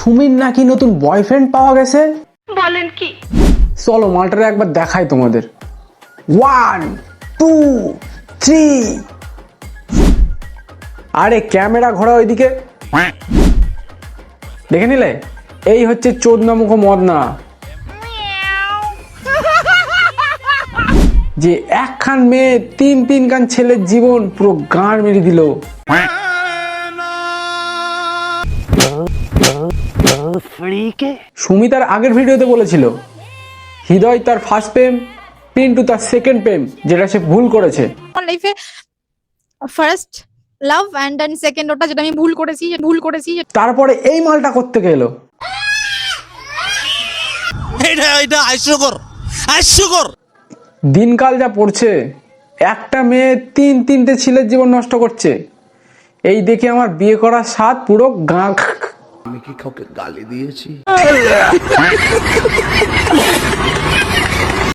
সুমির নাকি নতুন বয়ফ্রেন্ড পাওয়া গেছে। বলেন কি? চলো মালটারে একবার দেখাই তোমাদের। 1 2 3। আরে ক্যামেরা ঘোরা ওইদিকে, দেখে নিলে? এই হচ্ছে চোদনামুখ মদনা, যে একখান মেয়ে তিন খান ছেলের জীবন পুরো গাঁড় মেরে দিল। সুমি তার আগের ভিডিওতে বলেছিল হৃদয় তার ফার্স্ট প্রেম, পিন্টু তার সেকেন্ড প্রেম, যেটা সে ভুল করেছে। লাইফে first love and then second, ওটা যেটা আমি ভুল করেছি। তারপরে এই মালটা করতে গেলো। এটা হাস্যকর। দিনকাল যা পড়ছে, একটা মেয়ে তিনটে ছেলের জীবন নষ্ট করছে, এই দেখে আমার বিয়ে করার স্বাদ পুরো গাঁ। আমি কি কাউকে গালি দিয়েছি?